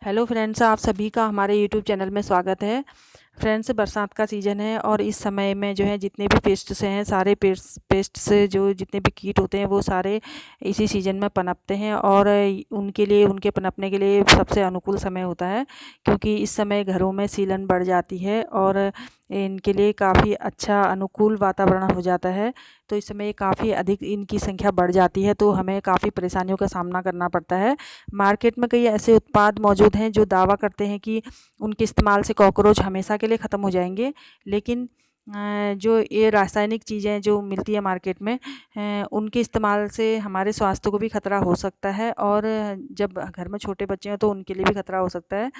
Hello friends, आप सभी का हमारे यूट्यूब चैनल में स्वागत है। फ्रेंड्स, बरसात का सीज़न है और इस समय में जो है जितने भी पेस्ट्स हैं, सारे पेस्ट से जो जितने भी कीट होते हैं वो सारे इसी सीज़न में पनपते हैं और उनके लिए उनके पनपने के लिए सबसे अनुकूल समय होता है, क्योंकि इस समय घरों में सीलन बढ़ जाती है और इनके लिए काफ़ी अच्छा अनुकूल वातावरण हो जाता है। तो इस समय काफ़ी अधिक इनकी संख्या बढ़ जाती है, तो हमें काफ़ी परेशानियों का सामना करना पड़ता है। मार्केट में कई ऐसे उत्पाद मौजूद हैं जो दावा करते हैं कि उनके इस्तेमाल से कॉकरोच हमेशा के लिए ख़त्म हो जाएंगे, लेकिन जो ये रासायनिक चीज़ें जो मिलती है मार्केट में, उनके इस्तेमाल से हमारे स्वास्थ्य को भी खतरा हो सकता है और जब घर में छोटे बच्चे हैं तो उनके लिए भी खतरा हो सकता है।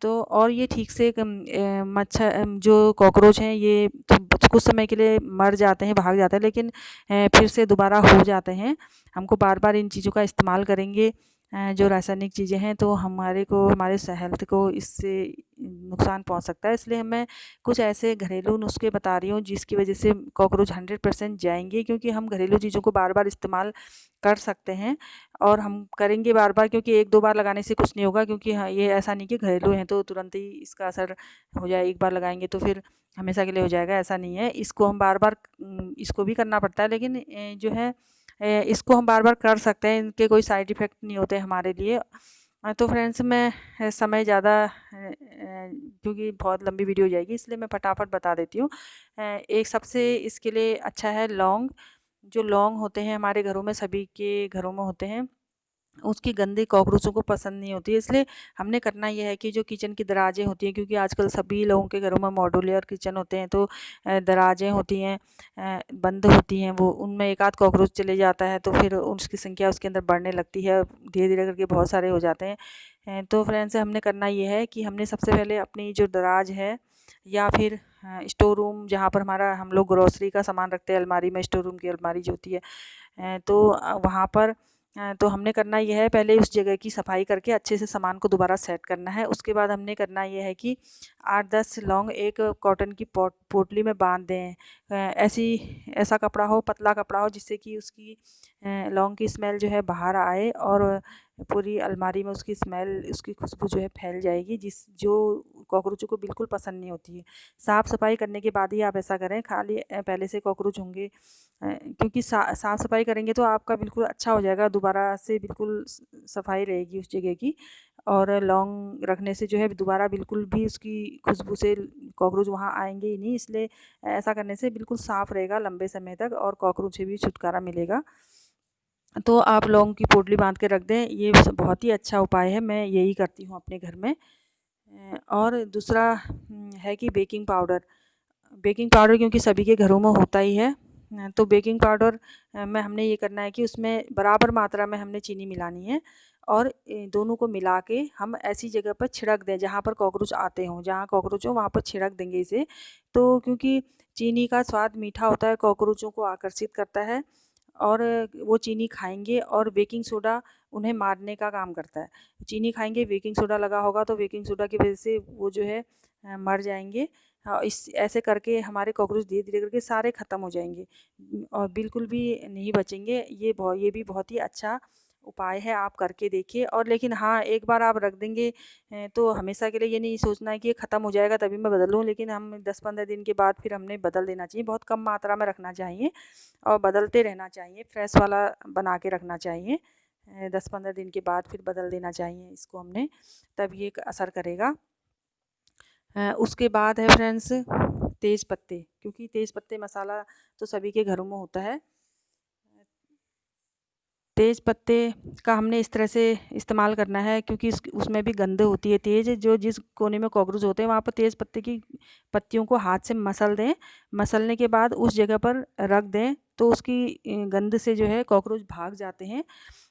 तो और ये ठीक से मच्छर जो कॉकरोच हैं ये तो कुछ समय के लिए मर जाते हैं, भाग जाते हैं, लेकिन फिर से दोबारा हो जाते हैं। हमको बार बार इन चीज़ों का इस्तेमाल करेंगे, जो रासायनिक चीज़ें हैं, तो हमारे हेल्थ को इससे नुकसान पहुंच सकता है। इसलिए मैं कुछ ऐसे घरेलू नुस्खे बता रही हूँ जिसकी वजह से कॉकरोच 100% जाएंगे, क्योंकि हम घरेलू चीज़ों को बार बार इस्तेमाल कर सकते हैं और हम करेंगे बार बार, क्योंकि एक दो बार लगाने से कुछ नहीं होगा। क्योंकि हाँ, ये ऐसा नहीं कि घरेलू हैं तो तुरंत ही इसका असर हो जाए, एक बार लगाएंगे तो फिर हमेशा के लिए हो जाएगा, ऐसा नहीं है। इसको हम बार बार इसको भी करना पड़ता है, लेकिन जो है इसको हम बार बार कर सकते हैं, इनके कोई साइड इफ़ेक्ट नहीं होते हमारे लिए। तो फ्रेंड्स, मैं समय ज़्यादा क्योंकि बहुत लंबी वीडियो हो जाएगी, इसलिए मैं फटाफट बता देती हूँ। एक सबसे इसके लिए अच्छा है लौंग। जो लौंग होते हैं हमारे घरों में, सभी के घरों में होते हैं, उसकी गंधी कॉकरोचों को पसंद नहीं होती है। इसलिए हमने करना ये है कि जो किचन की दराज़ें होती हैं, क्योंकि आजकल सभी लोगों के घरों में मॉड्यूलर किचन होते हैं, तो दराज़ें होती हैं, बंद होती हैं, वो उनमें एक आध कॉकरोच चले जाता है तो फिर उसकी संख्या उसके अंदर बढ़ने लगती है, धीरे धीरे करके बहुत सारे हो जाते हैं। तो फ्रेंड्स, हमने करना ये है कि हमने सबसे पहले अपनी जो दराज है या फिर स्टोर रूम, जहाँ पर हमारा हम लोग ग्रोसरी का सामान रखते हैं, अलमारी में, स्टोर रूम की अलमारी जो होती है, तो वहाँ पर तो हमने करना ये है, पहले उस जगह की सफाई करके अच्छे से सामान को दोबारा सेट करना है। उसके बाद हमने करना ये है कि 8-10 लौंग एक कॉटन की पोटली में बांध दें। ऐसा कपड़ा हो, पतला कपड़ा हो, जिससे कि उसकी लौंग की स्मेल जो है बाहर आए और पूरी अलमारी में उसकी स्मेल, उसकी खुशबू जो है फैल जाएगी, जो कॉकरोचों को बिल्कुल पसंद नहीं होती है। साफ़ सफाई करने के बाद ही आप ऐसा करें, खाली पहले से कॉकरोच होंगे, क्योंकि साफ़ सफाई करेंगे तो आपका बिल्कुल अच्छा हो जाएगा, दोबारा से बिल्कुल सफाई रहेगी उस जगह की। और लौंग रखने से जो है दोबारा बिल्कुल भी उसकी खुशबू से कॉकरोच वहाँ आएंगे ही नहीं। इसलिए ऐसा करने से बिल्कुल साफ़ रहेगा लंबे समय तक और कॉकरोच से भी छुटकारा मिलेगा। तो आप लौंग की पोटली बांध के रख दें, ये बहुत ही अच्छा उपाय है, मैं यही करती हूँ अपने घर में। और दूसरा है कि बेकिंग पाउडर क्योंकि सभी के घरों में होता ही है। तो बेकिंग पाउडर में हमने ये करना है कि उसमें बराबर मात्रा में हमने चीनी मिलानी है और दोनों को मिला के हम ऐसी जगह पर छिड़क दें जहाँ पर कॉकरोच आते हों, जहाँ कॉकरोच हो वहाँ पर छिड़क देंगे इसे। तो क्योंकि चीनी का स्वाद मीठा होता है, कॉकरोचों को आकर्षित करता है और वो चीनी खाएंगे और बेकिंग सोडा उन्हें मारने का काम करता है। चीनी खाएंगे, बेकिंग सोडा लगा होगा, तो बेकिंग सोडा की वजह से वो जो है मर जाएंगे। हाँ, इस ऐसे करके हमारे कॉकरोच धीरे धीरे करके सारे ख़त्म हो जाएंगे और बिल्कुल भी नहीं बचेंगे। ये भी बहुत ही अच्छा उपाय है, आप करके देखिए। और लेकिन हाँ, एक बार आप रख देंगे तो हमेशा के लिए ये नहीं सोचना है कि ये ख़त्म हो जाएगा तभी मैं बदलूँ, लेकिन हम 10-15 दिन के बाद फिर हमने बदल देना चाहिए। बहुत कम मात्रा में रखना चाहिए और बदलते रहना चाहिए, फ्रेश वाला बना के रखना चाहिए। 10-15 दिन के बाद फिर बदल देना चाहिए इसको हमने, तब ये असर करेगा। उसके बाद है फ्रेंड्स तेज़ पत्ते, क्योंकि तेज़ पत्ते मसाला तो सभी के घरों में होता है। तेज़ पत्ते का हमने इस तरह से इस्तेमाल करना है, क्योंकि उसमें भी गंध होती है तेज़, जो जिस कोने में कॉकरोच होते हैं वहाँ पर तेज़ पत्ते की पत्तियों को हाथ से मसल दें। मसलने के बाद उस जगह पर रख दें तो उसकी गंध से जो है कॉकरोच भाग जाते हैं,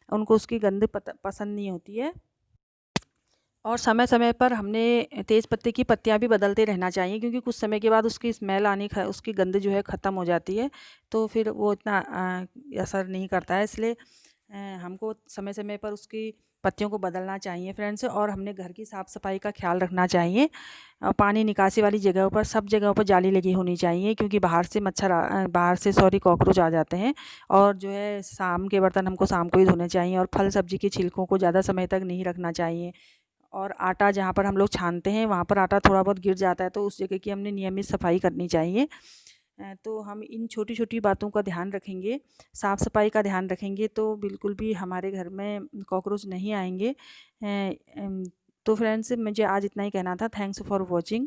उनको उसकी गंध पसंद नहीं होती है। और समय समय पर हमने तेज़ पत्ते की पत्तियाँ भी बदलते रहना चाहिए, क्योंकि कुछ समय के बाद उसकी स्मेल उसकी गंध जो है ख़त्म हो जाती है, तो फिर वो इतना असर नहीं करता है। इसलिए हमको समय समय पर उसकी पत्तियों को बदलना चाहिए फ्रेंड्स। और हमने घर की साफ़ सफाई का ख्याल रखना चाहिए। पानी निकासी वाली जगहों पर, सब जगहों पर जाली लगी होनी चाहिए, क्योंकि बाहर से सॉरी कॉकरोच आ जाते हैं। और जो है शाम के बर्तन हमको शाम को ही धोने चाहिए और फल सब्ज़ी के छिलकों को ज़्यादा समय तक नहीं रखना चाहिए। और आटा जहाँ पर हम लोग छानते हैं वहाँ पर आटा थोड़ा बहुत गिर जाता है, तो उस जगह की हमने नियमित सफाई करनी चाहिए। तो हम इन छोटी छोटी बातों का ध्यान रखेंगे, साफ़ सफाई का ध्यान रखेंगे, तो बिल्कुल भी हमारे घर में कॉकरोच नहीं आएंगे। तो फ्रेंड्स, मुझे आज इतना ही कहना था। Thanks for watching.